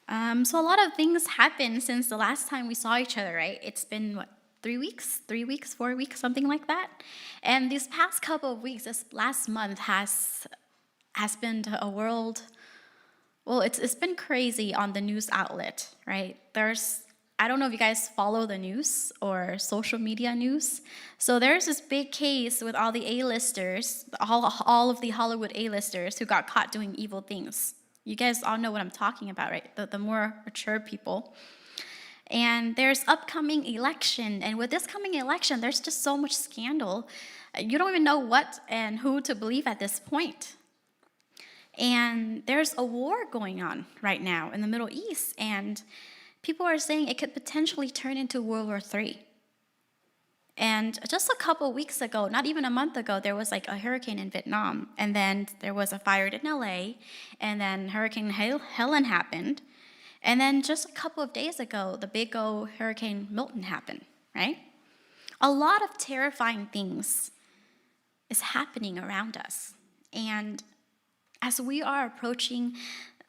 So a lot of things happened since the last time we saw each other, right? It's been, what, 3 weeks? 3 weeks, 4 weeks, something like that? And these past couple of weeks, this last month has been a world, well, it's been crazy on the news outlet, right? I don't know if you guys follow the news or social media news. So there's this big case with all the A-listers, all of the Hollywood A-listers who got caught doing evil things. You guys all know what I'm talking about, right? The more mature people. And there's upcoming election, and with this coming election, there's just so much scandal. You don't even know what and who to believe at this point. And there's a war going on right now in the Middle East, and people are saying it could potentially turn into World War III. And just a couple weeks ago, not even a month ago, there was like a hurricane in Vietnam, and then there was a fire in LA, and then Hurricane Helen happened, and then just a couple of days ago, the big old Hurricane Milton happened, right? A lot of terrifying things is happening around us. And as we are approaching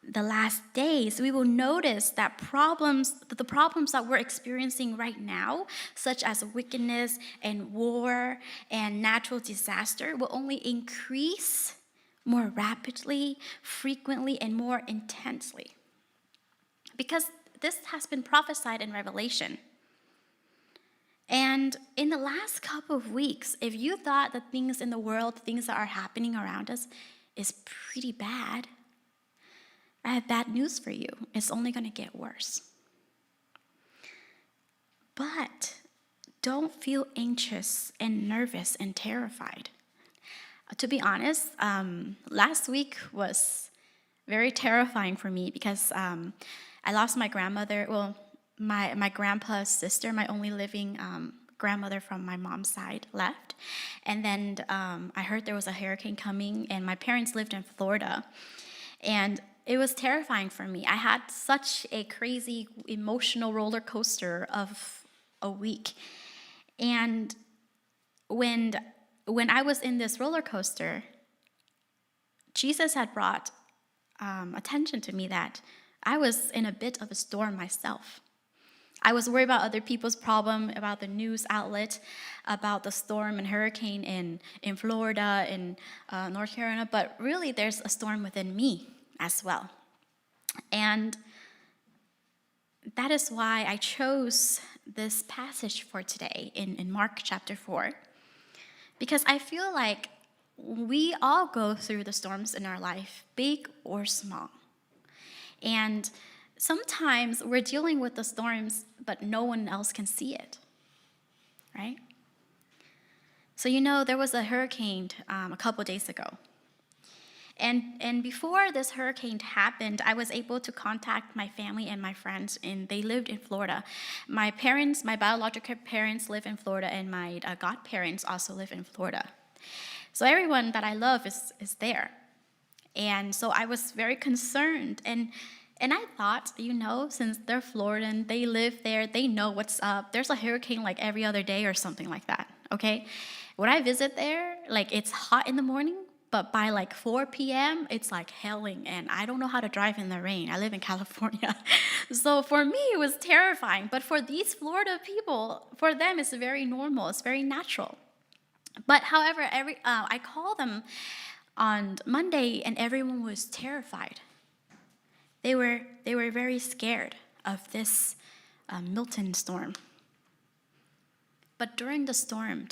the last days, we will notice that the problems that we're experiencing right now, such as wickedness and war and natural disaster, will only increase more rapidly, frequently, and more intensely. Because this has been prophesied in Revelation. And in the last couple of weeks, if you thought the things in the world, things that are happening around us, is pretty bad, I have bad news for you. It's only going to get worse. But don't feel anxious and nervous and terrified. To be honest, last week was very terrifying for me because I lost my grandmother, well, my grandpa's sister, my only living grandmother from my mom's side left. And then I heard there was a hurricane coming, and my parents lived in Florida. And it was terrifying for me. I had such a crazy emotional roller coaster of a week. And when I was in this roller coaster, Jesus had brought attention to me that I was in a bit of a storm myself. I was worried about other people's problem, about the news outlet, about the storm and hurricane in Florida, in North Carolina, but really there's a storm within me as well. And that is why I chose this passage for today in Mark chapter 4, because I feel like we all go through the storms in our life, big or small. And sometimes we're dealing with the storms, but no one else can see it, right? So there was a hurricane a couple days ago. And before this hurricane happened, I was able to contact my family and my friends, and they lived in Florida. My biological parents live in Florida, and my godparents also live in Florida. So everyone that I love is there. And so I was very concerned, and I thought, since they're Floridan, they live there, they know what's up. There's a hurricane like every other day or something like that, okay? When I visit there, it's hot in the morning, but by 4 p.m., it's hailing, and I don't know how to drive in the rain. I live in California. So for me, it was terrifying. But for these Florida people, for them, it's very normal. It's very natural. But however, I called them on Monday, and everyone was terrified. They were very scared of this Milton storm. But during the storm,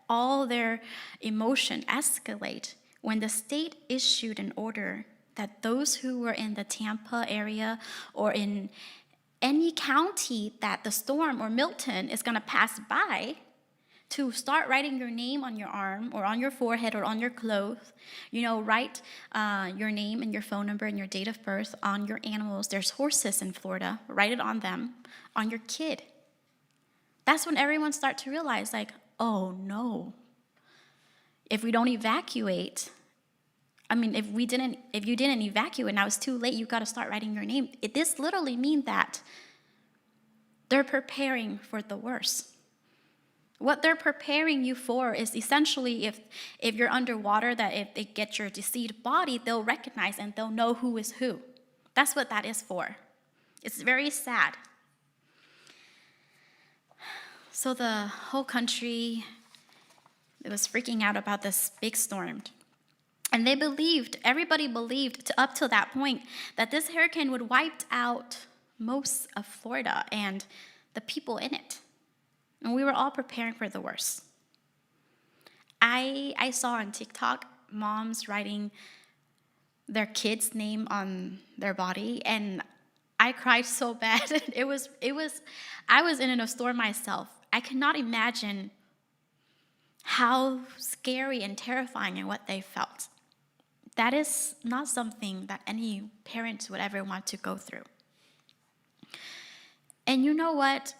all their emotion escalate when the state issued an order that those who were in the Tampa area or in any county that the storm or Milton is going to pass by, to start writing your name on your arm or on your forehead or on your clothes. Write your name and your phone number and your date of birth on your animals. There's horses in Florida. Write it on them, on your kid. That's when everyone starts to realize, oh no. If we don't evacuate, if you didn't evacuate, now it's too late, you got to start writing your name. This literally means that they're preparing for the worst. What they're preparing you for is essentially if you're underwater, that if they get your deceased body, they'll recognize and they'll know who is who. That's what that is for. It's very sad. So the whole country, it was freaking out about this big storm. And everybody believed up till that point, that this hurricane would wipe out most of Florida and the people in it. And we were all preparing for the worst. I saw on TikTok moms writing their kid's name on their body, and I cried so bad. I was in a storm myself. I cannot imagine how scary and terrifying and what they felt. That is not something that any parents would ever want to go through. And you know what?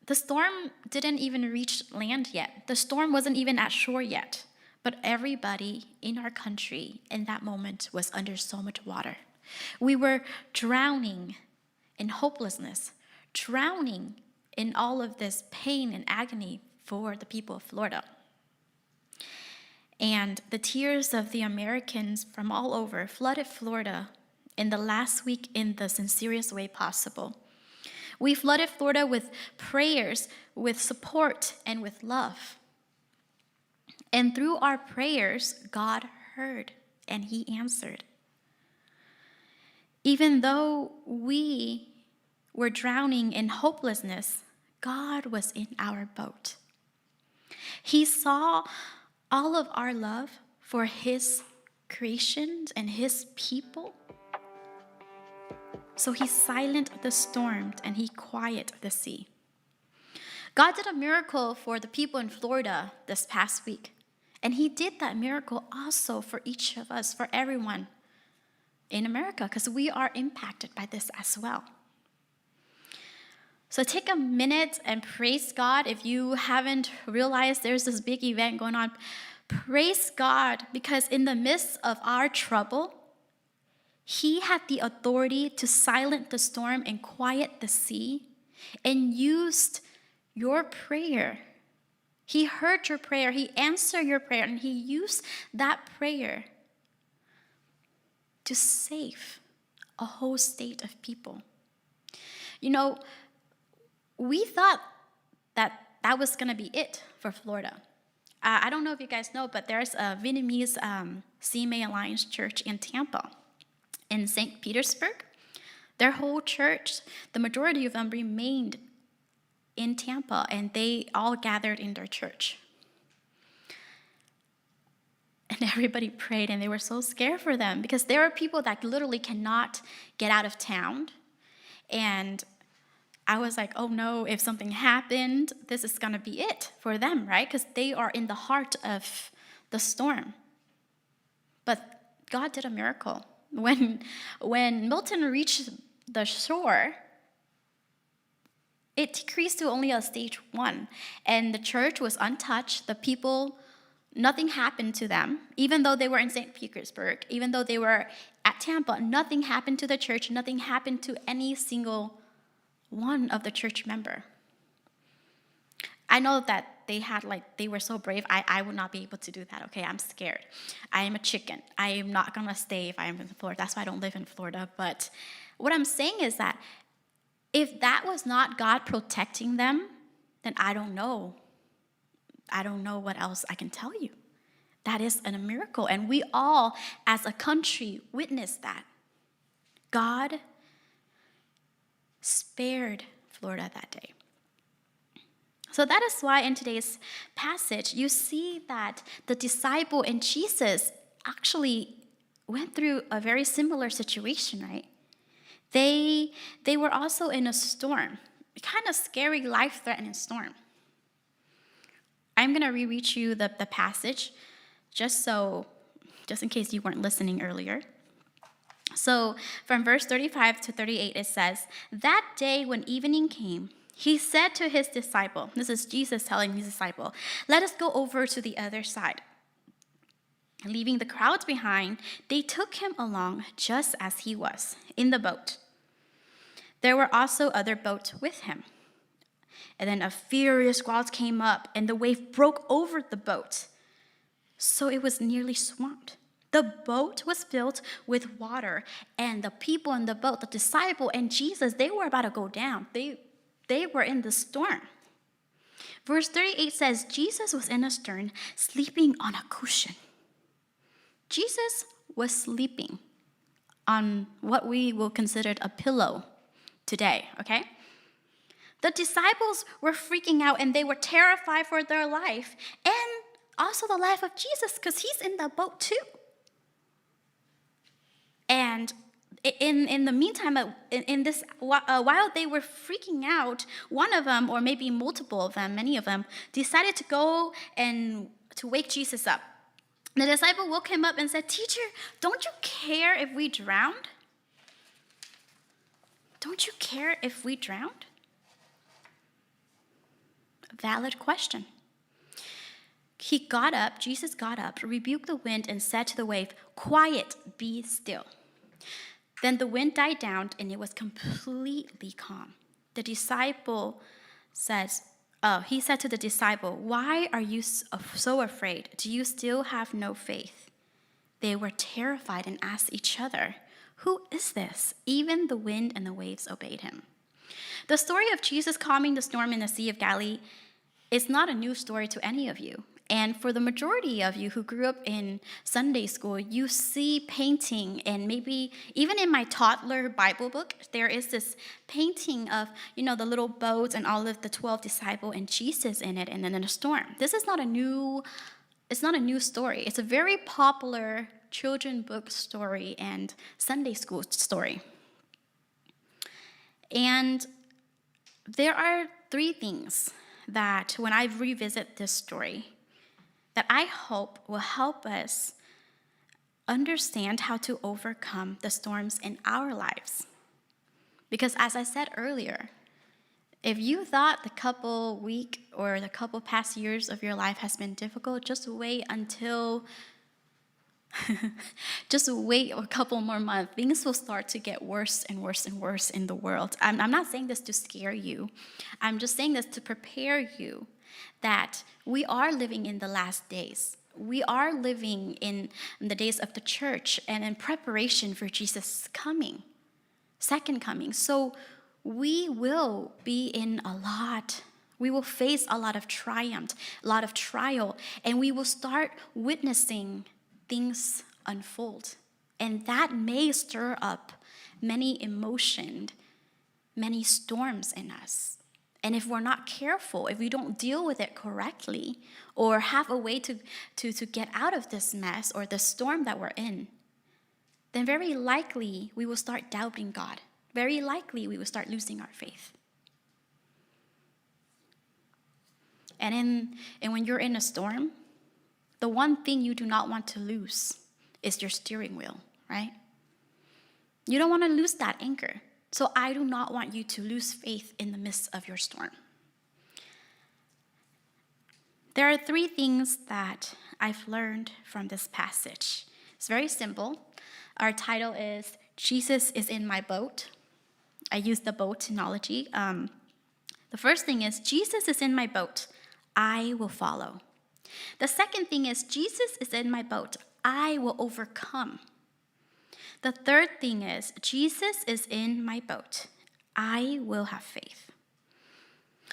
The storm didn't even reach land yet. The storm wasn't even at shore yet. But everybody in our country in that moment was under so much water. We were drowning in hopelessness, drowning in all of this pain and agony for the people of Florida. And the tears of the Americans from all over flooded Florida in the last week in the sincerest way possible. We flooded Florida with prayers, with support, and with love. And through our prayers, God heard and he answered. Even though we were drowning in hopelessness, God was in our boat. He saw all of our love for his creations and his people. So he silenced the storm and he quieted the sea. God did a miracle for the people in Florida this past week. And he did that miracle also for each of us, for everyone in America, because we are impacted by this as well. So take a minute and praise God. If you haven't realized there's this big event going on, praise God, because in the midst of our trouble, he had the authority to silence the storm and quiet the sea, and used your prayer. He heard your prayer, he answered your prayer, and he used that prayer to save a whole state of people. You know, we thought that was going to be it for Florida. I don't know if you guys know, but there's a Vietnamese CMA Alliance Church in Tampa, in St. Petersburg. Their whole church, the majority of them remained in Tampa, and they all gathered in their church. And everybody prayed, and they were so scared for them, because there are people that literally cannot get out of town. And I was like, oh no, if something happened, this is going to be it for them, right? Because they are in the heart of the storm. But God did a miracle. When Milton reached the shore, it decreased to only a stage 1, and the church was untouched. The people, nothing happened to them, even though they were in St. Petersburg, even though they were at Tampa. Nothing happened to the church. Nothing happened to any single one of the church member. I know that they were so brave. I would not be able to do that. Okay, I'm scared. I am a chicken. I am not gonna stay if I am in Florida. That's why I don't live in Florida. But what I'm saying is that if that was not God protecting them, then I don't know. I don't know what else I can tell you. That is a miracle. And we all, as a country, witnessed that. God spared Florida that day. So that is why in today's passage, you see that the disciple and Jesus actually went through a very similar situation, right? They were also in a storm, a kind of scary, life-threatening storm. I'm going to reread you the passage just in case you weren't listening earlier. So from verse 35 to 38, it says, "That day when evening came, he said to his disciple," this is Jesus telling his disciple, "Let us go over to the other side." Leaving the crowds behind, they took him along just as he was, in the boat. There were also other boats with him. And then a furious squall came up, and the wave broke over the boat, so it was nearly swamped. The boat was filled with water, and the people in the boat, the disciple and Jesus, they were about to go down. They were in the storm. Verse 38 says, Jesus was in a stern, sleeping on a cushion. Jesus was sleeping on what we will consider a pillow today, okay? The disciples were freaking out, and they were terrified for their life, and also the life of Jesus, because he's in the boat too. And in the meantime, while they were freaking out, one of them, or maybe multiple of them, many of them, decided to go and to wake Jesus up. The disciple woke him up and said, "Teacher, don't you care if we drowned? Don't you care if we drowned?" Valid question. Jesus got up, rebuked the wind, and said to the wave, "Quiet, be still." Then the wind died down, and it was completely calm. The disciple says, he said to the disciple, "Why are you so afraid? Do you still have no faith?" They were terrified and asked each other, "Who is this?" Even the wind and the waves obeyed him. The story of Jesus calming the storm in the Sea of Galilee is not a new story to any of you. And for the majority of you who grew up in Sunday school, you see painting, and maybe even in my toddler Bible book, there is this painting of, the little boats and all of the 12 disciples and Jesus in it, and then in a storm. This is not a new story. It's a very popular children book story and Sunday school story. And there are 3 things that when I revisit this story, that I hope will help us understand how to overcome the storms in our lives. Because as I said earlier, if you thought the couple week or the couple past years of your life has been difficult, just wait a couple more months. Things will start to get worse and worse and worse in the world. I'm not saying this to scare you. I'm just saying this to prepare you that we are living in the last days. We are living in the days of the church and in preparation for Jesus' coming, second coming. So we will face a lot of triumph, a lot of trial, and we will start witnessing things unfold. And that may stir up many emotions, many storms in us. And if we're not careful, if we don't deal with it correctly, or have a way to get out of this mess or the storm that we're in, then very likely we will start doubting God. Very likely we will start losing our faith. And when you're in a storm, the one thing you do not want to lose is your steering wheel, right? You don't want to lose that anchor. So I do not want you to lose faith in the midst of your storm. There are 3 things that I've learned from this passage. It's very simple. Our title is Jesus is in my boat. I use the boat analogy. The first thing is Jesus is in my boat. I will follow. The second thing is Jesus is in my boat. I will overcome. The third thing is, Jesus is in my boat. I will have faith.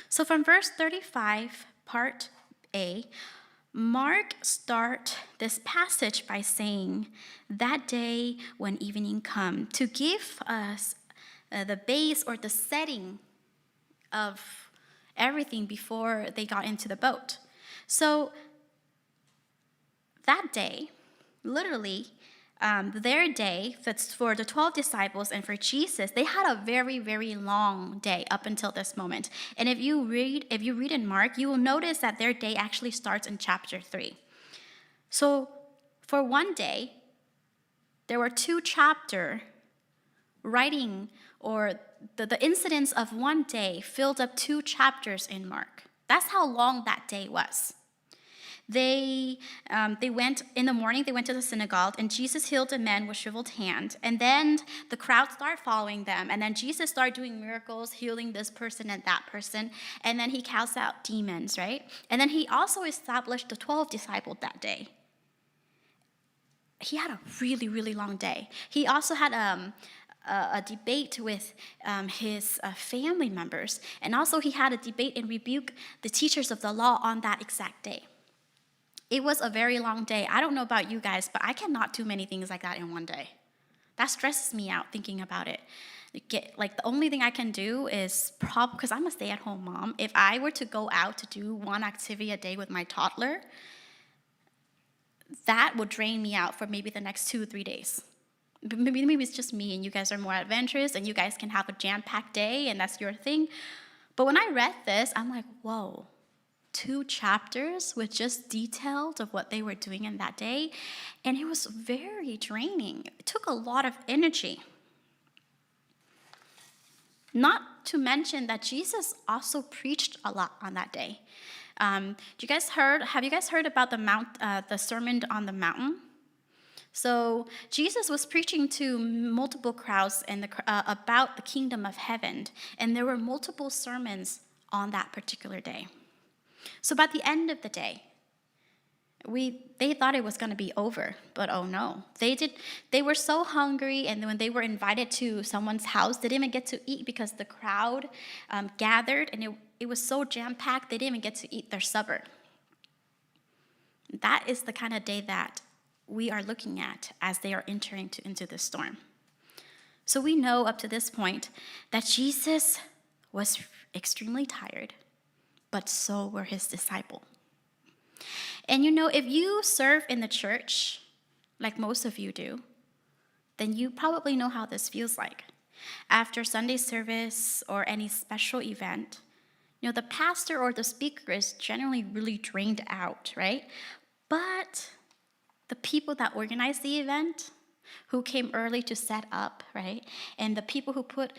So from verse 35, part A, Mark starts this passage by saying, "That day when evening come," to give us the base or the setting of everything before they got into the boat. So that day, literally, their day, for the 12 disciples and for Jesus, they had a very, very long day up until this moment. And if you read in Mark, you will notice that their day actually starts in chapter 3. So for one day, there were 2 chapters writing, or the incidents of one day filled up 2 chapters in Mark. That's how long that day was. They went in the morning. They went to the synagogue, and Jesus healed a man with shriveled hand. And then the crowd started following them. And then Jesus started doing miracles, healing this person and that person. And then he casts out demons, right? And then he also established the 12 disciples that day. he had a really, really long day. He also had a debate with his family members, and also he had a debate and rebuke the teachers of the law on that exact day. It was a very long day. I don't know about you guys, but I cannot do many things like that in one day. That stresses me out thinking about it. The only thing I can do is because I'm a stay-at-home mom, if I were to go out to do one activity a day with my toddler, that would drain me out for maybe the next 2 or 3 days. Maybe it's just me and you guys are more adventurous and you guys can have a jam-packed day and that's your thing. But when I read this, I'm like, whoa, 2 chapters with just details of what they were doing in that day. And it was very draining. It took a lot of energy. Not to mention that Jesus also preached a lot on that day. Have you guys heard about the Sermon on the Mountain? So Jesus was preaching to multiple crowds about the kingdom of heaven, and there were multiple sermons on that particular day. So by the end of the day, they thought it was going to be over, but oh no. They were so hungry, and when they were invited to someone's house, they didn't even get to eat because the crowd gathered, and it was so jam-packed, they didn't even get to eat their supper. That is the kind of day that we are looking at as they are entering into this storm. So we know up to this point that Jesus was extremely tired, but so were his disciples. And if you serve in the church, like most of you do, then you probably know how this feels like. After Sunday service or any special event, the pastor or the speaker is generally really drained out, right? But the people that organize the event, who came early to set up, right? And the people who put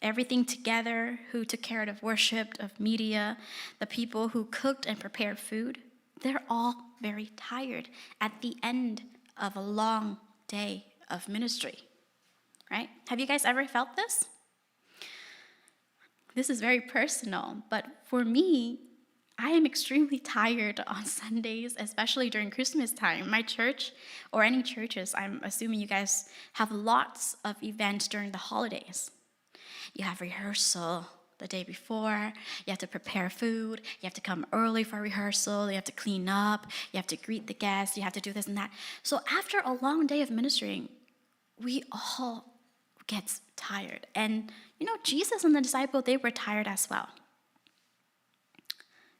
everything together, who took care of worship, of media, the people who cooked and prepared food, they're all very tired at the end of a long day of ministry, right? Have you guys ever felt this? This is very personal, but for me, I am extremely tired on Sundays, especially during Christmas time. My church, or any churches, I'm assuming you guys have lots of events during the holidays. You have rehearsal the day before, you have to prepare food, you have to come early for rehearsal, you have to clean up, you have to greet the guests, you have to do this and that. So after a long day of ministering, we all get tired. And Jesus and the disciples, they were tired as well.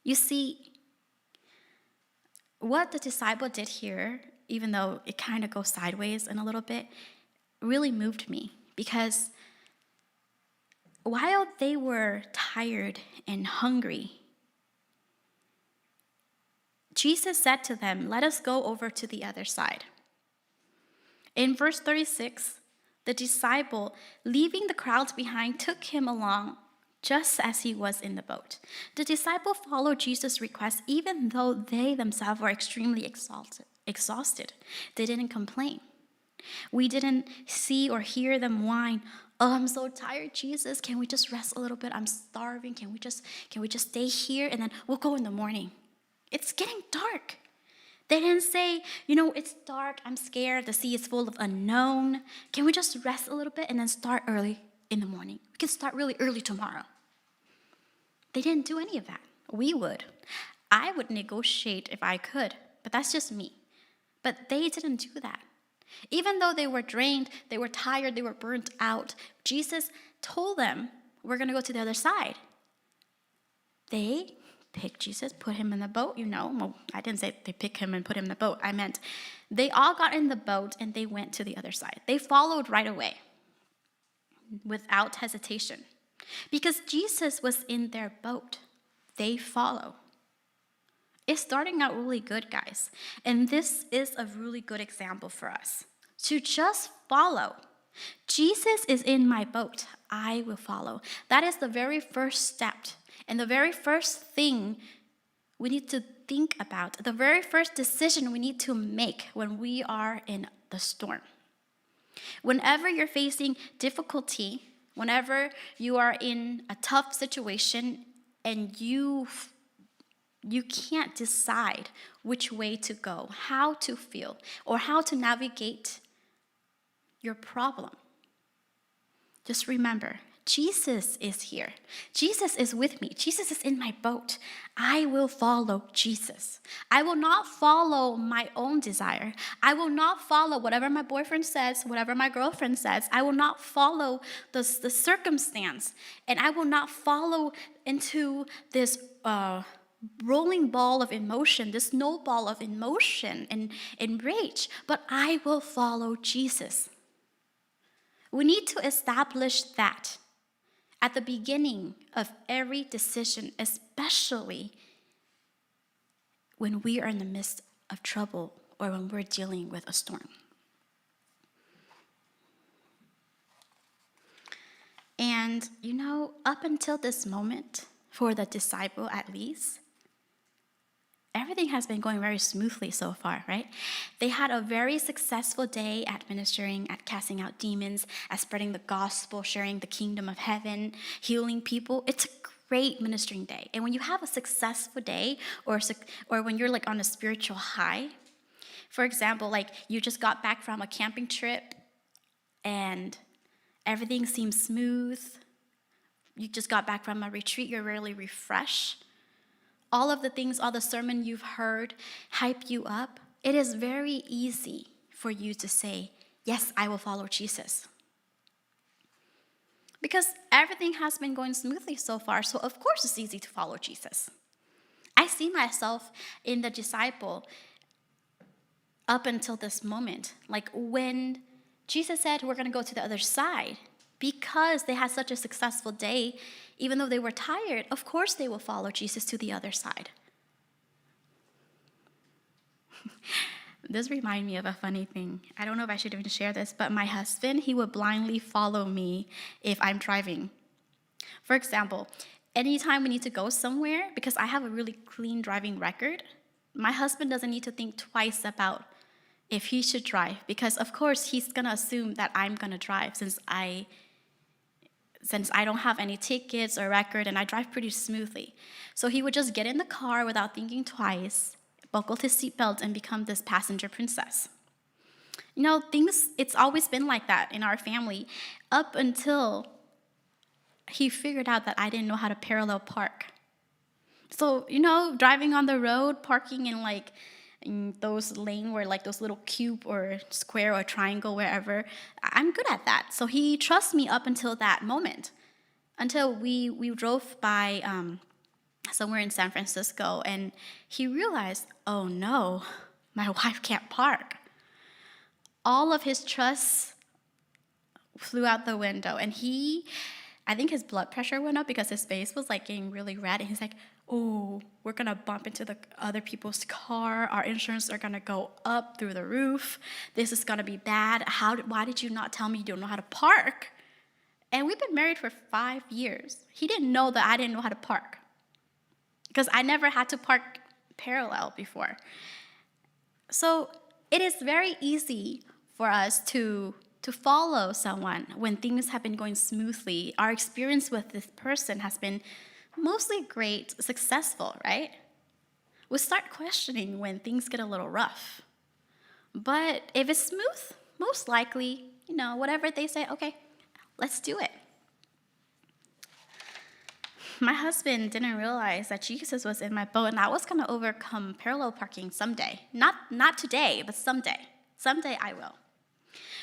You see, what the disciple did here, even though it kind of goes sideways in a little bit, really moved me, because while they were tired and hungry, Jesus said to them, "Let us go over to the other side." In verse 36, the disciple, leaving the crowds behind, took him along just as he was in the boat. The disciple followed Jesus' request even though they themselves were extremely exhausted. They didn't complain. We didn't see or hear them whine, "Oh, I'm so tired, Jesus. Can we just rest a little bit? I'm starving. Can we just stay here and then we'll go in the morning? It's getting dark." They didn't say, "It's dark. I'm scared. The sea is full of unknown. Can we just rest a little bit and then start early in the morning? We can start really early tomorrow." They didn't do any of that. We would. I would negotiate if I could, but that's just me. But they didn't do that. Even though they were drained, they were tired, they were burnt out, Jesus told them, "We're going to go to the other side." They picked Jesus, put him in the boat, Well, I didn't say they picked him and put him in the boat. I meant they all got in the boat and they went to the other side. They followed right away without hesitation. Because Jesus was in their boat, they follow. It's starting out really good, guys. And this is a really good example for us. To just follow. Jesus is in my boat. I will follow. That is the very first step. And the very first thing we need to think about. The very first decision we need to make when we are in the storm. Whenever you're facing difficulty, whenever you are in a tough situation and you You can't decide which way to go, how to feel, or how to navigate your problem. Just remember, Jesus is here. Jesus is with me. Jesus is in my boat. I will follow Jesus. I will not follow my own desire. I will not follow whatever my boyfriend says, whatever my girlfriend says. I will not follow the circumstance. And I will not follow into this rolling ball of emotion, this snowball of emotion and rage. But I will follow Jesus. We need to establish that at the beginning of every decision, especially when we are in the midst of trouble or when we're dealing with a storm. And, up until this moment, for the disciple at least, everything has been going very smoothly so far, right? They had a very successful day at ministering, at casting out demons, at spreading the gospel, sharing the kingdom of heaven, healing people. It's a great ministering day. And when you have a successful day, or when you're on a spiritual high, for example, you just got back from a camping trip and everything seems smooth. You just got back from a retreat, you're really refreshed. All of the things, all the sermon you've heard hype you up. It is very easy for you to say, yes, I will follow Jesus. Because everything has been going smoothly so far, so of course it's easy to follow Jesus. I see myself in the disciple up until this moment. When Jesus said we're going to go to the other side, because they had such a successful day, even though they were tired, of course they will follow Jesus to the other side. This reminds me of a funny thing. I don't know if I should even share this, but my husband, he would blindly follow me if I'm driving. For example, anytime we need to go somewhere, because I have a really clean driving record, my husband doesn't need to think twice about if he should drive, because of course he's going to assume that I'm going to drive since I don't have any tickets or record and I drive pretty smoothly. So he would just get in the car without thinking twice, buckle his seatbelt, and become this passenger princess. It's always been like that in our family up until he figured out that I didn't know how to parallel park. So, driving on the road, parking in those lanes where those little cube or square or triangle, wherever, I'm good at that. So he trusts me up until that moment, until we drove by somewhere in San Francisco, and he realized, oh no, my wife can't park. All of his trust flew out the window, and I think his blood pressure went up because his face was getting really red, and he's like, oh, we're going to bump into the other people's car. Our insurance are going to go up through the roof. This is going to be bad. Why did you not tell me you don't know how to park? And we've been married for 5 years. He didn't know that I didn't know how to park because I never had to park parallel before. So it is very easy for us to follow someone when things have been going smoothly. Our experience with this person has been mostly great, successful, right? We start questioning when things get a little rough. But if it's smooth, most likely, whatever they say, okay, let's do it. My husband didn't realize that Jesus was in my boat, and I was going to overcome parallel parking someday. Not today, but someday. Someday I will.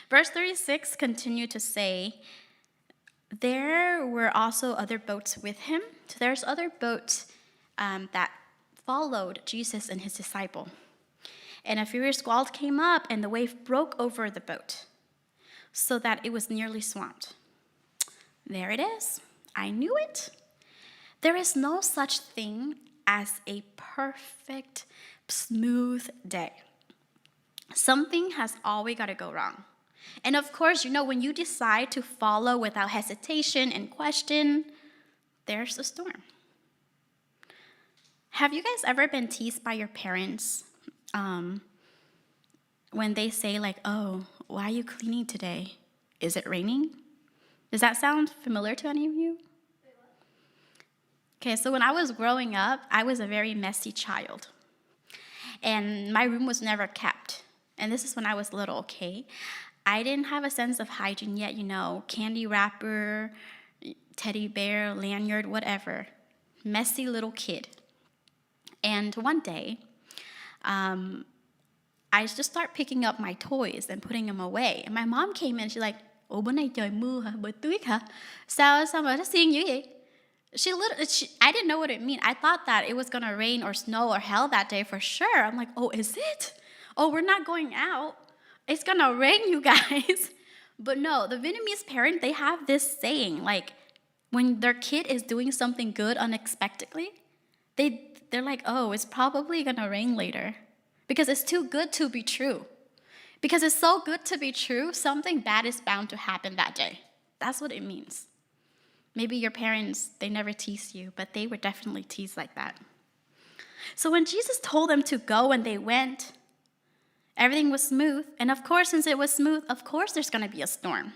Verse 36 continued to say, there were also other boats with him. So there's other boats that followed Jesus and his disciple. And a furious squall came up, and the wave broke over the boat so that it was nearly swamped. There it is. I knew it. There is no such thing as a perfect, smooth day. Something has always got to go wrong. And of course, when you decide to follow without hesitation and question, there's a storm. Have you guys ever been teased by your parents when they say oh, why are you cleaning today? Is it raining? Does that sound familiar to any of you? Okay, so when I was growing up, I was a very messy child. And my room was never kept. And this is when I was little, okay? I didn't have a sense of hygiene yet, candy wrapper, teddy bear, lanyard, whatever. Messy little kid. And one day, I just start picking up my toys and putting them away. And my mom came in, she's like, "Ủa bữa nay trời mưa hả? Bữa tuyết hả? Sao mà nó xiên dữ vậy?" I didn't know what it meant. I thought that it was going to rain or snow or hail that day for sure. I'm like, "Oh, is it? Oh, we're not going out. It's going to rain, you guys." But no, the Vietnamese parent, they have this saying, like, when their kid is doing something good unexpectedly, they're like, "Oh, it's probably going to rain later." Because it's too good to be true. Because it's so good to be true, something bad is bound to happen that day. That's what it means. Maybe your parents, they never tease you, but they were definitely teased like that. So when Jesus told them to go and they went, everything was smooth. And of course, since it was smooth, of course there's going to be a storm.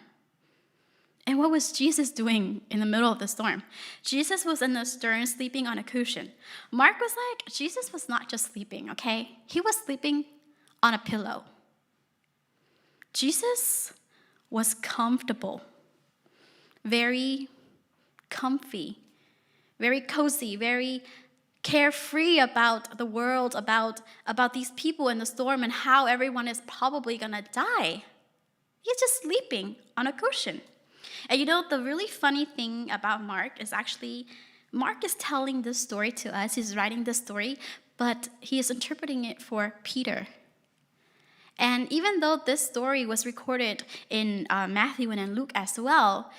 And what was Jesus doing in the middle of the storm? Jesus was in the stern sleeping on a cushion. Mark was like, Jesus was not just sleeping, okay? He was sleeping on a pillow. Jesus was comfortable, very comfy, very cozy, very carefree about the world, about these people in the storm and how everyone is probably going to die. He's just sleeping on a cushion. And the really funny thing about Mark is actually, Mark is telling this story to us. He's writing this story, but he is interpreting it for Peter. And even though this story was recorded in Matthew and in Luke as well,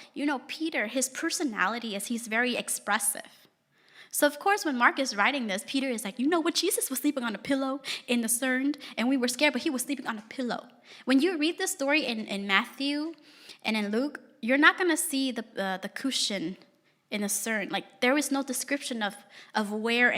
Peter, his personality is he's very expressive. So of course, when Mark is writing this, Peter is like, what, Jesus was sleeping on a pillow in the stern, and we were scared, but he was sleeping on a pillow. When you read the story in Matthew and in Luke, you're not going to see the cushion in the stern. Like, there is no description of where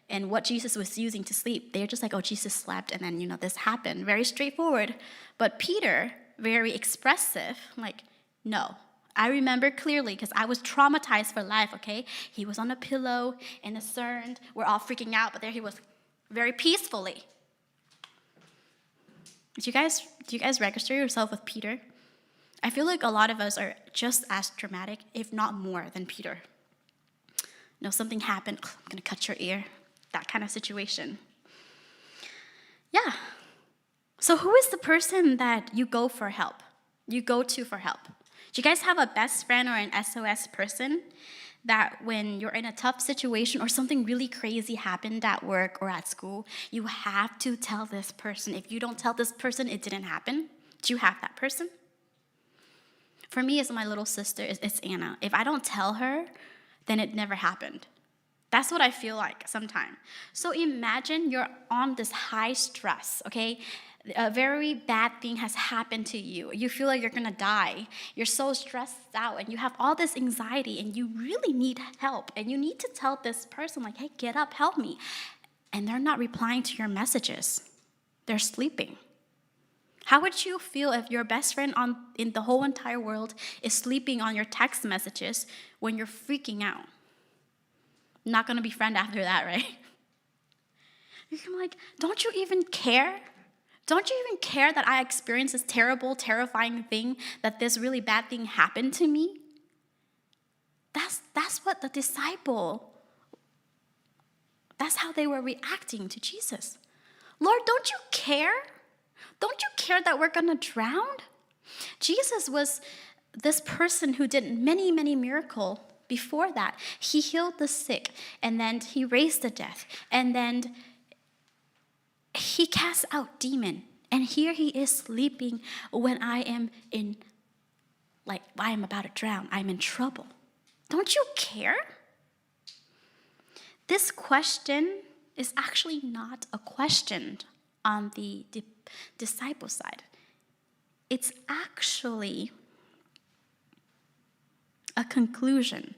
and what Jesus was using to sleep. They're just like, "Oh, Jesus slept, and then, this happened." Very straightforward. But Peter, very expressive, like, "No, I remember clearly because I was traumatized for life, okay? He was on a pillow in the stern. We're all freaking out, but there he was very peacefully." Do you guys register yourself with Peter? I feel like a lot of us are just as dramatic, if not more, than Peter. Something happened, I'm going to cut your ear. That kind of situation. Yeah. So who is the person that you go for help? You go to for help? Do you guys have a best friend or an SOS person that when you're in a tough situation or something really crazy happened at work or at school, you have to tell this person? If you don't tell this person, it didn't happen? Do you have that person? For me, it's my little sister, it's Anna. If I don't tell her, then it never happened. That's what I feel like sometimes. So imagine you're on this high stress, okay? A very bad thing has happened to you. You feel like you're gonna die. You're so stressed out and you have all this anxiety and you really need help. And you need to tell this person, like, "Hey, get up, help me." And they're not replying to your messages. They're sleeping. How would you feel if your best friend in the whole entire world is sleeping on your text messages when you're freaking out? Not gonna be friend after that, right? You're like, don't you even care? Don't you even care that I experienced this terrible, terrifying thing, that this really bad thing happened to me? That's what the disciple, that's how they were reacting to Jesus. "Lord, don't you care? Don't you care that we're going to drown?" Jesus was this person who did many, many miracles before that. He healed the sick, and then he raised the dead, and then he cast out demons. And here he is sleeping when I am I am about to drown. I'm in trouble. Don't you care? This question is actually not a question on the disciple side. It's actually a conclusion,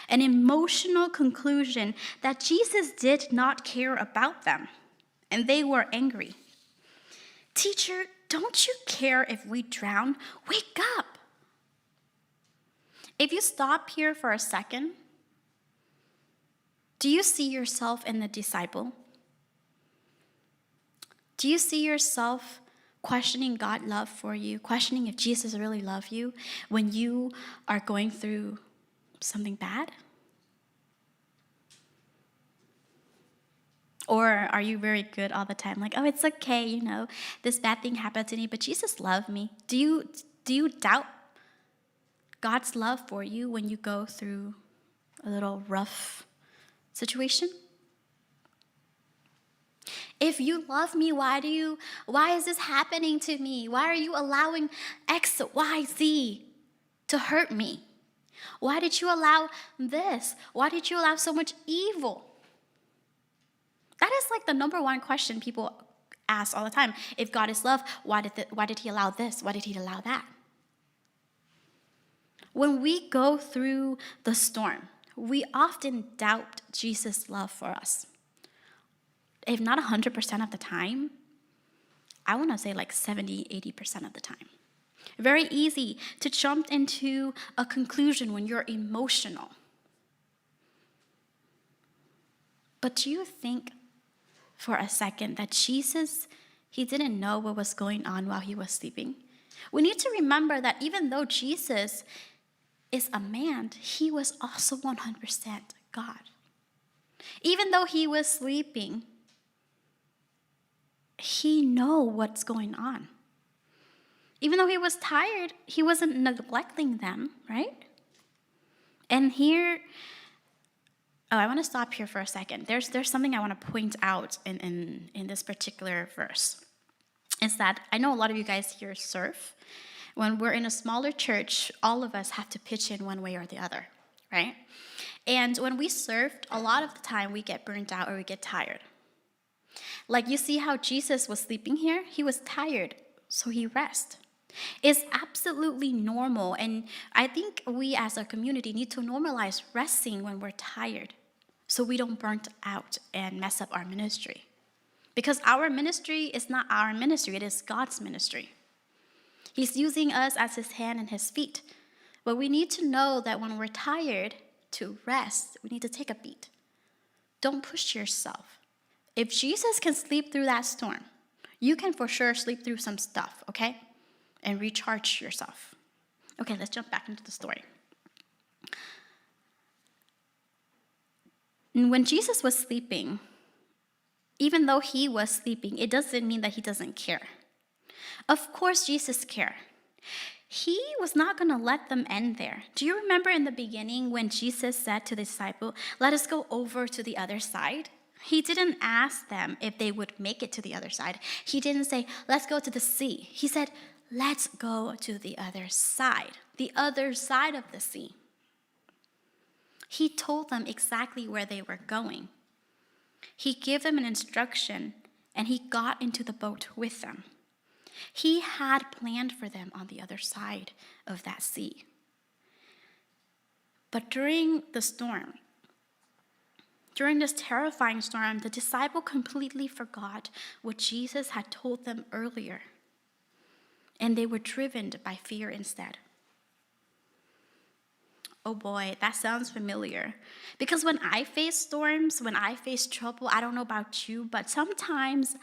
an emotional conclusion that Jesus did not care about them, and they were angry. "Teacher, don't you care if we drown? Wake up." If you stop here for a second, Do you see yourself in the disciple? Do you see yourself questioning God's love for you, questioning if Jesus really loves you when you are going through something bad? Or are you very good all the time? Like, oh, it's okay, this bad thing happened to me, but Jesus loved me. Do you doubt God's love for you when you go through a little rough situation? If you love me, why is this happening to me? Why are you allowing X, Y, Z to hurt me? Why did you allow this? Why did you allow so much evil? That is like the number one question people ask all the time. If God is love, why did he allow this? Why did he allow that? When we go through the storm, we often doubt Jesus' love for us. If not 100% of the time, I want to say like 70, 80% of the time. Very easy to jump into a conclusion when you're emotional. But do you think for a second that Jesus, he didn't know what was going on while he was sleeping? We need to remember that even though Jesus is a man, he was also 100% God. Even though he was sleeping, he knew what's going on. Even though he was tired, he wasn't neglecting them, right? And here, I want to stop here for a second. There's something I want to point out in this particular verse. Is that I know a lot of you guys here serve. When we're in a smaller church, all of us have to pitch in one way or the other, right? And when we served, a lot of the time we get burnt out or we get tired. Like you see how Jesus was sleeping here? He was tired, so he rested. It's absolutely normal, and I think we as a community need to normalize resting when we're tired so we don't burn out and mess up our ministry. Because our ministry is not our ministry, it is God's ministry. He's using us as his hand and his feet. But we need to know that when we're tired, to rest, we need to take a beat. Don't push yourself. If Jesus can sleep through that storm, you can for sure sleep through some stuff, okay? And recharge yourself. Okay, let's jump back into the story. When Jesus was sleeping, even though he was sleeping, it doesn't mean that he doesn't care. Of course, Jesus cared. He was not going to let them end there. Do you remember in the beginning when Jesus said to the disciple, let us go over to the other side? He didn't ask them if they would make it to the other side. He didn't say, let's go to the sea. He said, let's go to the other side of the sea. He told them exactly where they were going. He gave them an instruction, and he got into the boat with them. He had planned for them on the other side of that sea. But during the storm, during this terrifying storm, the disciple completely forgot what Jesus had told them earlier, and they were driven by fear instead. Oh boy, that sounds familiar. Because when I face storms, when I face trouble, I don't know about you, but sometimes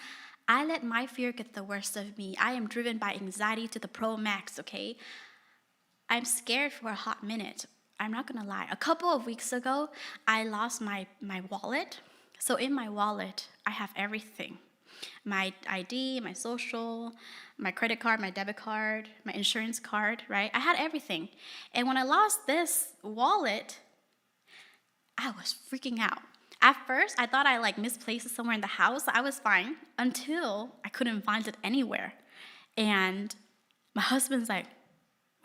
I let my fear get the worst of me. I am driven by anxiety to the pro max, okay? I'm scared for a hot minute. I'm not gonna lie. A couple of weeks ago, I lost my wallet. So in my wallet, I have everything. My ID, my social, my credit card, my debit card, my insurance card, right? I had everything. And when I lost this wallet, I was freaking out. At first, I thought I misplaced it somewhere in the house. I was fine until I couldn't find it anywhere. And my husband's like,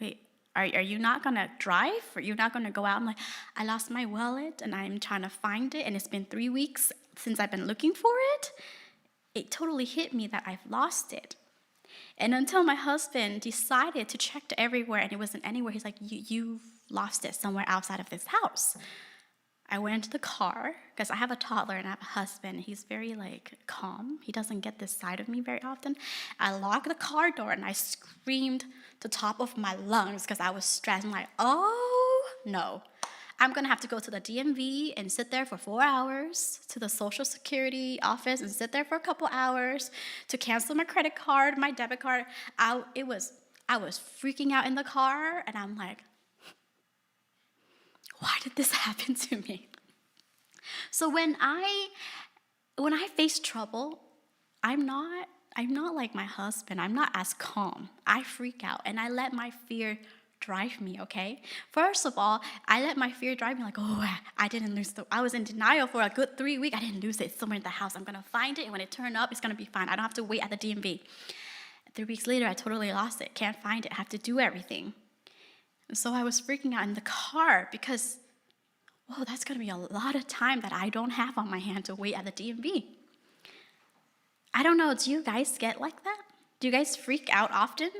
wait, are you not going to drive? Or you're not going to go out? I'm like, I lost my wallet, and I'm trying to find it, and it's been 3 weeks since I've been looking for it. It totally hit me that I've lost it. And until my husband decided to check everywhere, and it wasn't anywhere, he's like, you've lost it somewhere outside of this house. I went into the car, because I have a toddler and I have a husband. He's very calm. He doesn't get this side of me very often. I locked the car door and I screamed the top of my lungs because I was stressed. I'm like, oh no. I'm going to have to go to the DMV and sit there for 4 hours, to the Social Security office and sit there for a couple hours, to cancel my credit card, my debit card. I was freaking out in the car, and I'm like, why did this happen to me? So when I face trouble, I'm not like my husband. I'm not as calm. I freak out, and I let my fear drive me, okay? First of all, I let my fear drive me like, oh, I didn't lose I was in denial for a good 3 weeks. I didn't lose it. It's somewhere in the house. I'm going to find it, and when it turned up, it's going to be fine. I don't have to wait at the DMV. 3 weeks later, I totally lost it. Can't find it. I have to do everything. And so I was freaking out in the car because, whoa, that's going to be a lot of time that I don't have on my hand to wait at the DMV. I don't know, do you guys get like that? Do you guys freak out often?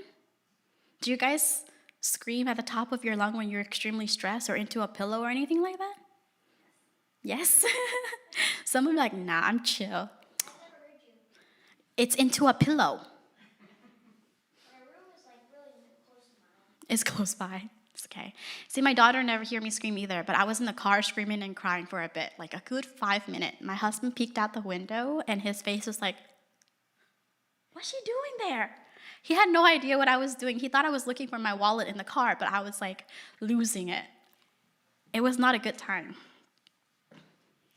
Do you guys scream at the top of your lung when you're extremely stressed or into a pillow or anything like that? Yes? Some of you are like, nah, I'm chill. It's into a pillow. My room is like really close to mine. It's close by. It's okay. See, my daughter never heard me scream either, but I was in the car screaming and crying for a bit, like a good 5 minutes. My husband peeked out the window, and his face was like, what's she doing there? He had no idea what I was doing. He thought I was looking for my wallet in the car, but I was like losing it. It was not a good time.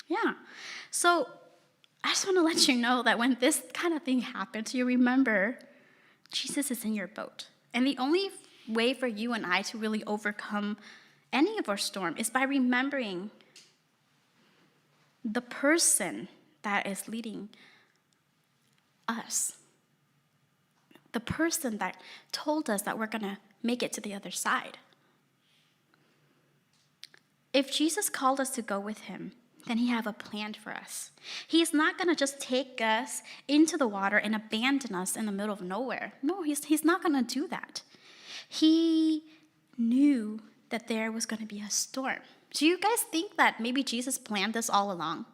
Yeah. So I just want to let you know that when this kind of thing happens, you remember Jesus is in your boat. And the only way for you and I to really overcome any of our storm is by remembering the person that is leading us. The person that told us that we're going to make it to the other side. If Jesus called us to go with him, then he have a plan for us. He's not going to just take us into the water and abandon us in the middle of nowhere. No, he's not going to do that. He knew that there was going to be a storm. Do you guys think that maybe Jesus planned this all along?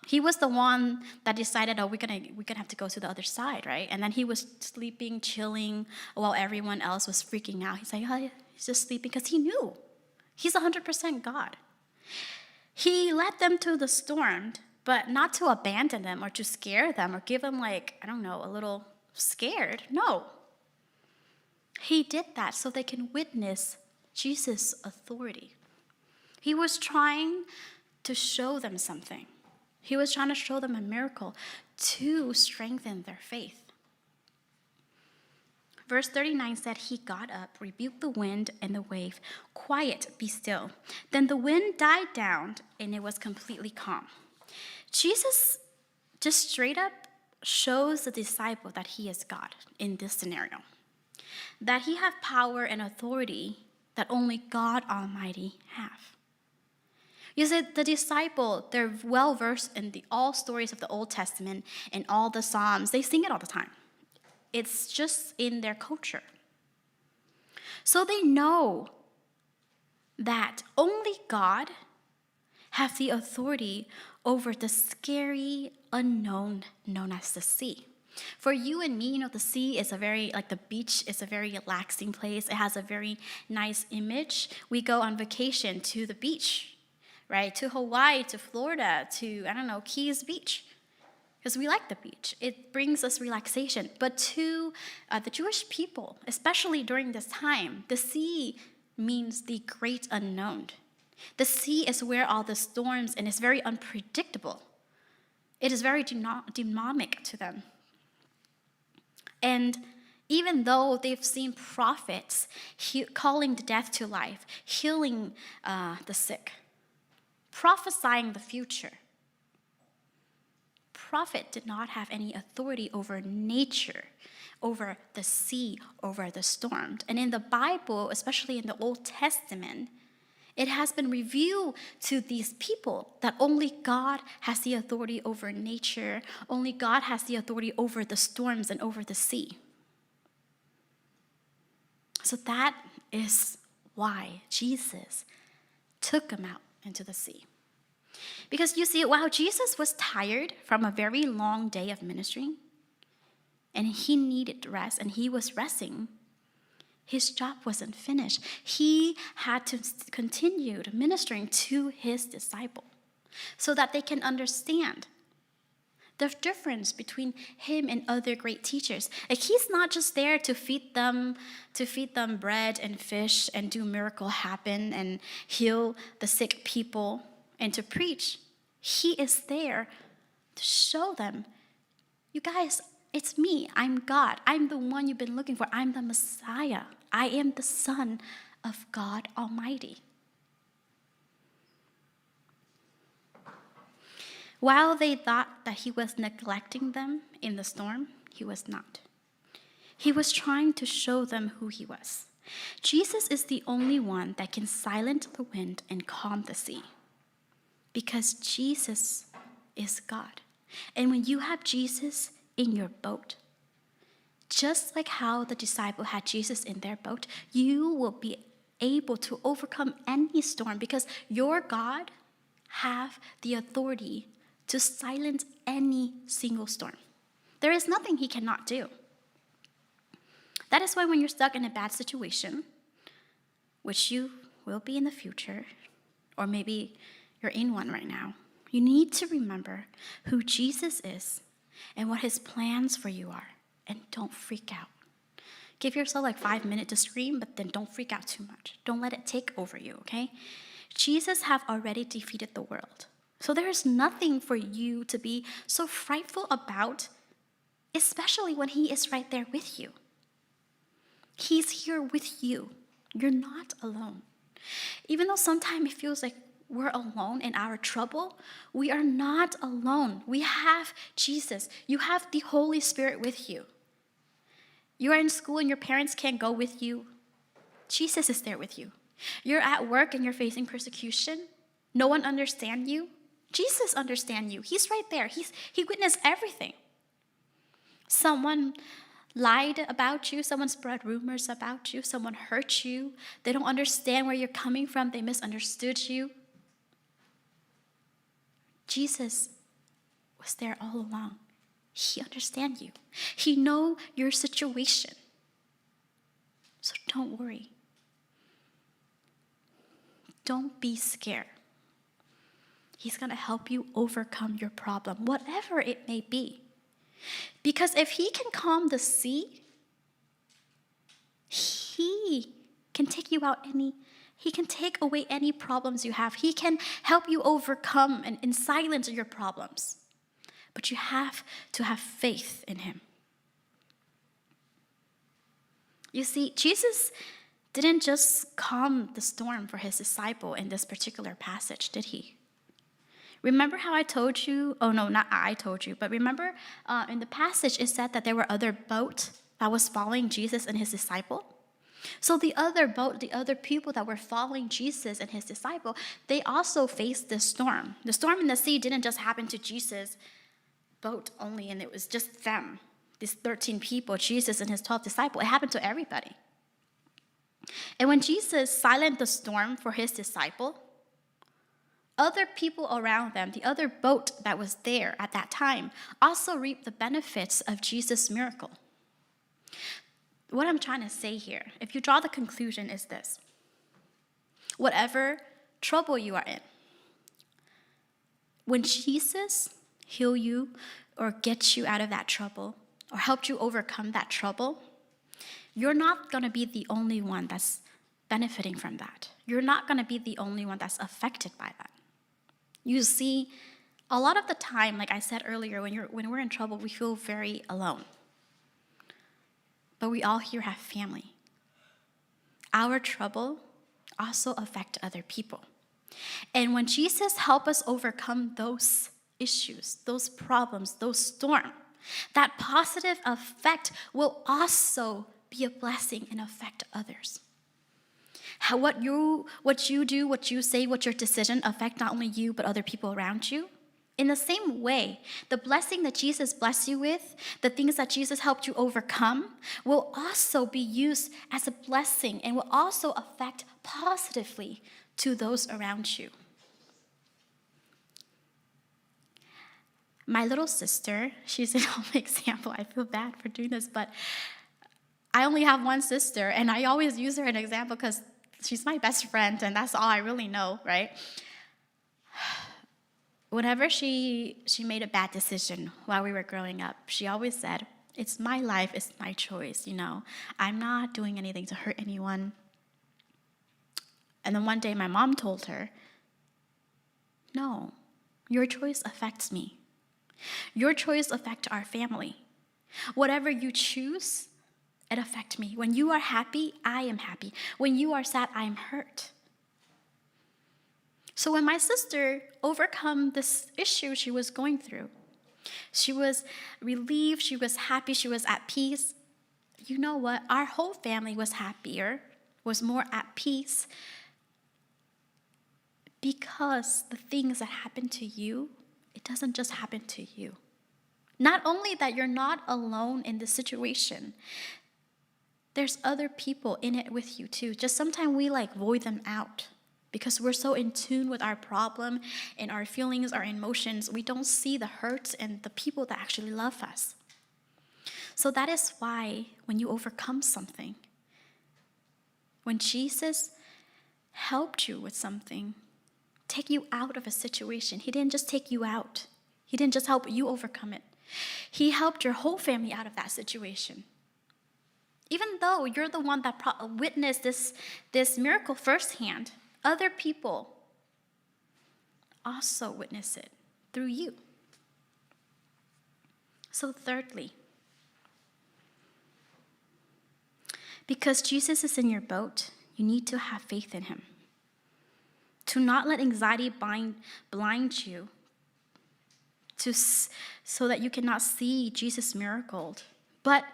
He was the one that decided, we're gonna have to go to the other side, right? And then he was sleeping, chilling, while everyone else was freaking out. He's like, oh, he's just sleeping because he knew. He's 100% God. He led them to the storm, but not to abandon them or to scare them or give them a little scared. No. He did that so they can witness Jesus' authority. He was trying to show them something. He was trying to show them a miracle to strengthen their faith. Verse 39 said, he got up, rebuked the wind and the wave. Quiet, be still. Then the wind died down and it was completely calm. Jesus just straight up shows the disciple that he is God in this scenario. That he have power and authority that only God Almighty have. You see, the disciple, they're well-versed in all stories of the Old Testament and all the Psalms. They sing it all the time. It's just in their culture. So they know that only God has the authority over the scary unknown known as the sea. For you and me, the sea is the beach is a very relaxing place. It has a very nice image. We go on vacation to the beach. Right, to Hawaii, to Florida, to, Keys Beach, because we like the beach. It brings us relaxation. But to the Jewish people, especially during this time, the sea means the great unknown. The sea is where all the storms, and it's very unpredictable. It is very demonic to them. And even though they've seen prophets calling the death to life, healing the sick, prophesying the future, prophet did not have any authority over nature, over the sea, over the storm. And in the Bible, especially in the Old Testament, it has been revealed to these people that only God has the authority over nature, only God has the authority over the storms and over the sea. So that is why Jesus took them out into the sea. Because you see, while Jesus was tired from a very long day of ministry, and he needed rest, and he was resting, His job wasn't finished. He had to continue ministering to his disciple so that they can understand the difference between him and other great teachers. Like, he's not just there to feed them bread and fish and do miracle happen and heal the sick people and to preach. He is there to show them, you guys, it's me. I'm God. I'm the one you've been looking for. I'm the Messiah. I am the Son of God Almighty. While they thought that he was neglecting them in the storm, he was not. He was trying to show them who he was. Jesus is the only one that can silence the wind and calm the sea, because Jesus is God. And when you have Jesus in your boat, just like how the disciple had Jesus in their boat, you will be able to overcome any storm, because your God have the authority to silence any single storm. There is nothing he cannot do. That is why when you're stuck in a bad situation, which you will be in the future, or maybe you're in one right now, you need to remember who Jesus is and what his plans for you are, and don't freak out. Give yourself like 5 minutes to scream, but then don't freak out too much. Don't let it take over you, okay? Jesus have already defeated the world. So there is nothing for you to be so frightful about, especially when he is right there with you. He's here with you. You're not alone. Even though sometimes it feels like we're alone in our trouble, we are not alone. We have Jesus. You have the Holy Spirit with you. You are in school and your parents can't go with you. Jesus is there with you. You're at work and you're facing persecution. No one understands you. Jesus understands you. He's right there. He witnessed everything. Someone lied about you. Someone spread rumors about you. Someone hurt you. They don't understand where you're coming from. They misunderstood you. Jesus was there all along. He understands you. He knows your situation. So don't worry. Don't be scared. He's going to help you overcome your problem, whatever it may be. Because if he can calm the sea, he can take you out he can take away any problems you have. He can help you overcome and silence your problems. But you have to have faith in him. You see, Jesus didn't just calm the storm for his disciple in this particular passage, did he? Remember how I told you, oh no, not I told you, but remember in the passage it said that there were other boats that was following Jesus and his disciple? So the other boat, the other people that were following Jesus and his disciple, they also faced this storm. The storm in the sea didn't just happen to Jesus' boat only, and it was just them, these 13 people, Jesus and his 12 disciples. It happened to everybody. And when Jesus silenced the storm for his disciple, other people around them, the other boat that was there at that time, also reaped the benefits of Jesus' miracle. What I'm trying to say here, if you draw the conclusion, is this. Whatever trouble you are in, when Jesus heal you or get you out of that trouble or helped you overcome that trouble, you're not going to be the only one that's benefiting from that. You're not going to be the only one that's affected by that. You see, a lot of the time, like I said earlier, when we're in trouble, we feel very alone. But we all here have family. Our trouble also affects other people. And when Jesus helps us overcome those issues, those problems, those storms, that positive effect will also be a blessing and affect others. What you do, what you say, what your decision affect not only you, but other people around you. In the same way, the blessing that Jesus blessed you with, the things that Jesus helped you overcome, will also be used as a blessing and will also affect positively to those around you. My little sister, she's an home example. I feel bad for doing this, but I only have one sister, and I always use her as an example because she's my best friend, and that's all I really know, right? Whenever she made a bad decision while we were growing up, she always said, "It's my life, it's my choice, I'm not doing anything to hurt anyone." And then one day my mom told her, "No, your choice affects me. Your choice affects our family. Whatever you choose, it affects me. When you are happy, I am happy. When you are sad, I am hurt." So when my sister overcome this issue she was going through, she was relieved, she was happy, she was at peace. You know what? Our whole family was happier, was more at peace, because the things that happen to you, it doesn't just happen to you. Not only that you're not alone in this situation, there's other people in it with you too. Just sometimes we void them out because we're so in tune with our problem and our feelings, our emotions. We don't see the hurts and the people that actually love us. So that is why when you overcome something, when Jesus helped you with something, take you out of a situation, he didn't just take you out. He didn't just help you overcome it. He helped your whole family out of that situation. Even though you're the one that witnessed this miracle firsthand, other people also witness it through you. So thirdly, because Jesus is in your boat, you need to have faith in him. To not let anxiety blind you so that you cannot see Jesus' miracle, but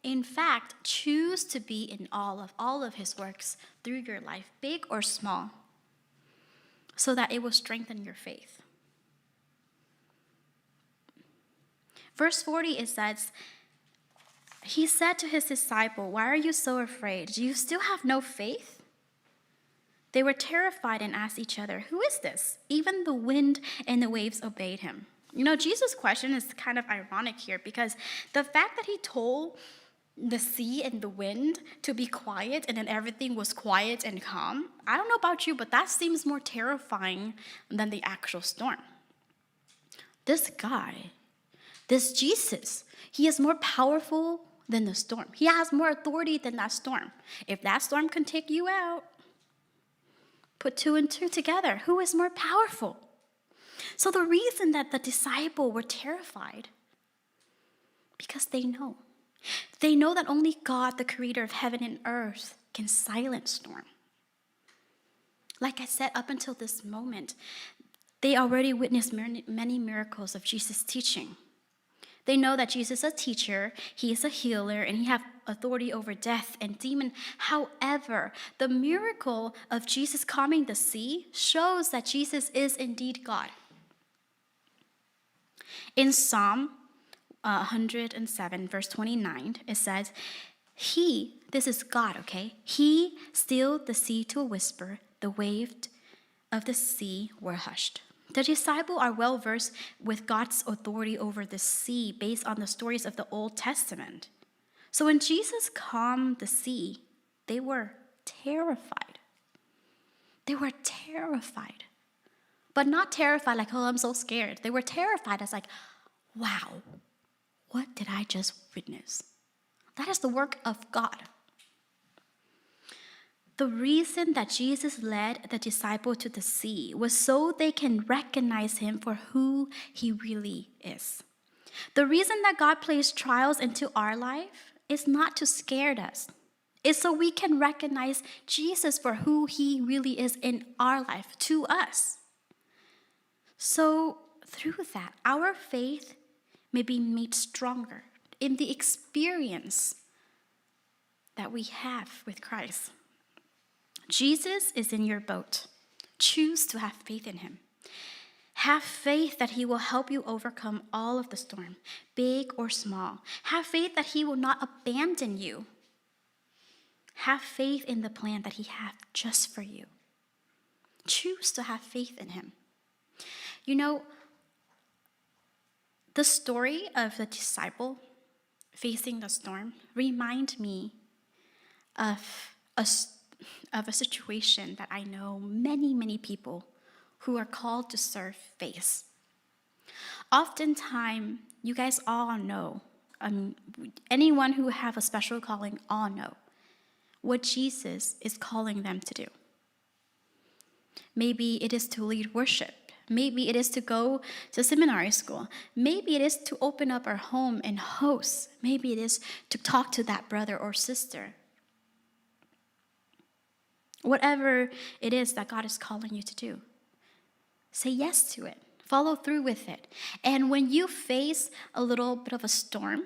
in fact, choose to be in all of his works through your life, big or small, so that it will strengthen your faith. Verse 40, it says, he said to his disciple, "Why are you so afraid? Do you still have no faith?" They were terrified and asked each other, "Who is this? Even the wind and the waves obeyed him." Jesus' question is kind of ironic here because the fact that he told the sea and the wind to be quiet and then everything was quiet and calm, I don't know about you, but that seems more terrifying than the actual storm. This guy, this Jesus, he is more powerful than the storm. He has more authority than that storm. If that storm can take you out, put two and two together, who is more powerful? So the reason that the disciples were terrified, because they know that only God, the creator of heaven and earth, can silence storm. Like I said, up until this moment, they already witnessed many miracles of Jesus' teaching. They know that Jesus is a teacher, he is a healer, and he has authority over death and demon. However, the miracle of Jesus calming the sea shows that Jesus is indeed God. In Psalm 107, verse 29, it says, this is God, okay? He stilled the sea to a whisper, the waves of the sea were hushed. The disciples are well versed with God's authority over the sea based on the stories of the Old Testament. So when Jesus calmed the sea, they were terrified. They were terrified. But not terrified like, "Oh, I'm so scared." They were terrified as like, "Wow, what did I just witness?" That is the work of God. The reason that Jesus led the disciples to the sea was so they can recognize him for who he really is. The reason that God placed trials into our life is not to scare us. It's so we can recognize Jesus for who he really is in our life, to us. So through that, our faith may be made stronger in the experience that we have with Christ. Jesus is in your boat. Choose to have faith in him. Have faith that he will help you overcome all of the storm, big or small. Have faith that he will not abandon you. Have faith in the plan that he has just for you. Choose to have faith in him. The story of the disciple facing the storm remind me of a situation that I know many, many people who are called to serve face. Oftentimes, you guys all know, anyone who have a special calling all know what Jesus is calling them to do. Maybe it is to lead worship. Maybe it is to go to seminary school. Maybe it is to open up our home and host. Maybe it is to talk to that brother or sister. Whatever it is that God is calling you to do, say yes to it. Follow through with it. And when you face a little bit of a storm,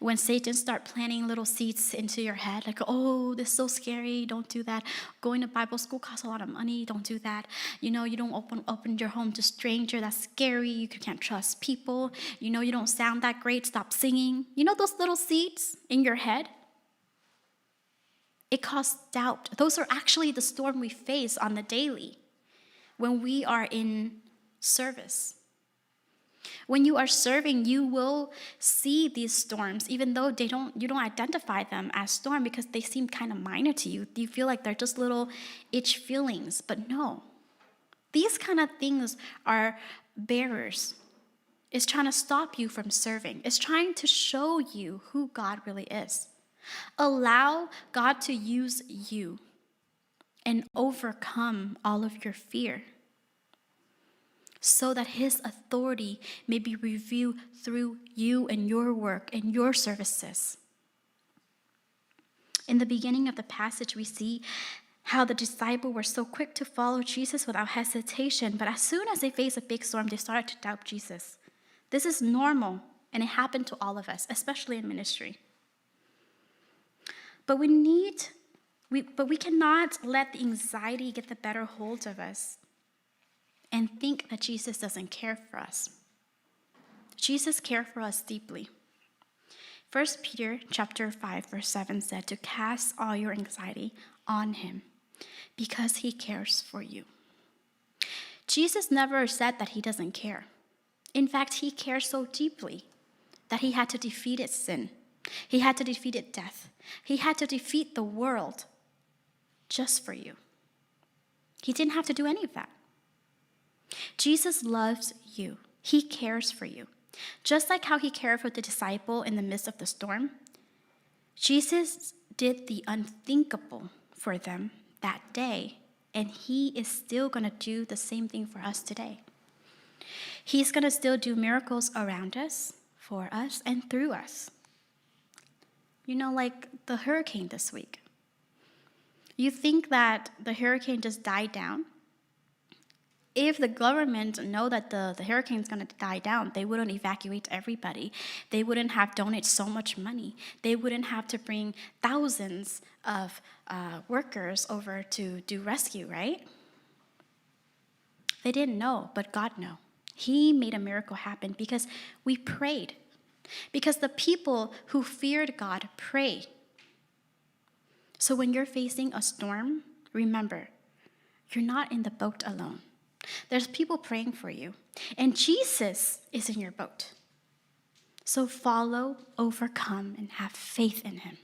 when Satan start planting little seeds into your head, like, oh, this is so scary, don't do that. Going to Bible school costs a lot of money, don't do that. You don't open your home to stranger, that's scary, you can't trust people. You don't sound that great, stop singing. Those little seeds in your head? It causes doubt. Those are actually the storm we face on the daily when we are in service. When you are serving, you will see these storms, even though you don't identify them as storm because they seem kind of minor to you. You feel like they're just little itch feelings, but no. These kind of things are barriers. It's trying to stop you from serving. It's trying to show you who God really is. Allow God to use you and overcome all of your fear, so that his authority may be revealed through you and your work and your services. In the beginning of the passage, we see how the disciples were so quick to follow Jesus without hesitation, but as soon as they faced a big storm, they started to doubt Jesus. This is normal, and it happened to all of us, especially in ministry. But we cannot let the anxiety get the better hold of us and think that Jesus doesn't care for us. Jesus cares for us deeply. 1 Peter chapter 5, verse 7 said to cast all your anxiety on him because he cares for you. Jesus never said that he doesn't care. In fact, he cares so deeply that he had to defeat sin. He had to defeat death. He had to defeat the world just for you. He didn't have to do any of that. Jesus loves you. He cares for you. Just like how he cared for the disciple in the midst of the storm, Jesus did the unthinkable for them that day, and he is still going to do the same thing for us today. He's going to still do miracles around us, for us, and through us. Like the hurricane this week. You think that the hurricane just died down? If the government know that the hurricane is going to die down, they wouldn't evacuate everybody. They wouldn't have donated so much money. They wouldn't have to bring thousands of workers over to do rescue, right? They didn't know, but God knew. He made a miracle happen because we prayed. Because the people who feared God prayed. So when you're facing a storm, remember, you're not in the boat alone. There's people praying for you, and Jesus is in your boat. So follow, overcome, and have faith in him.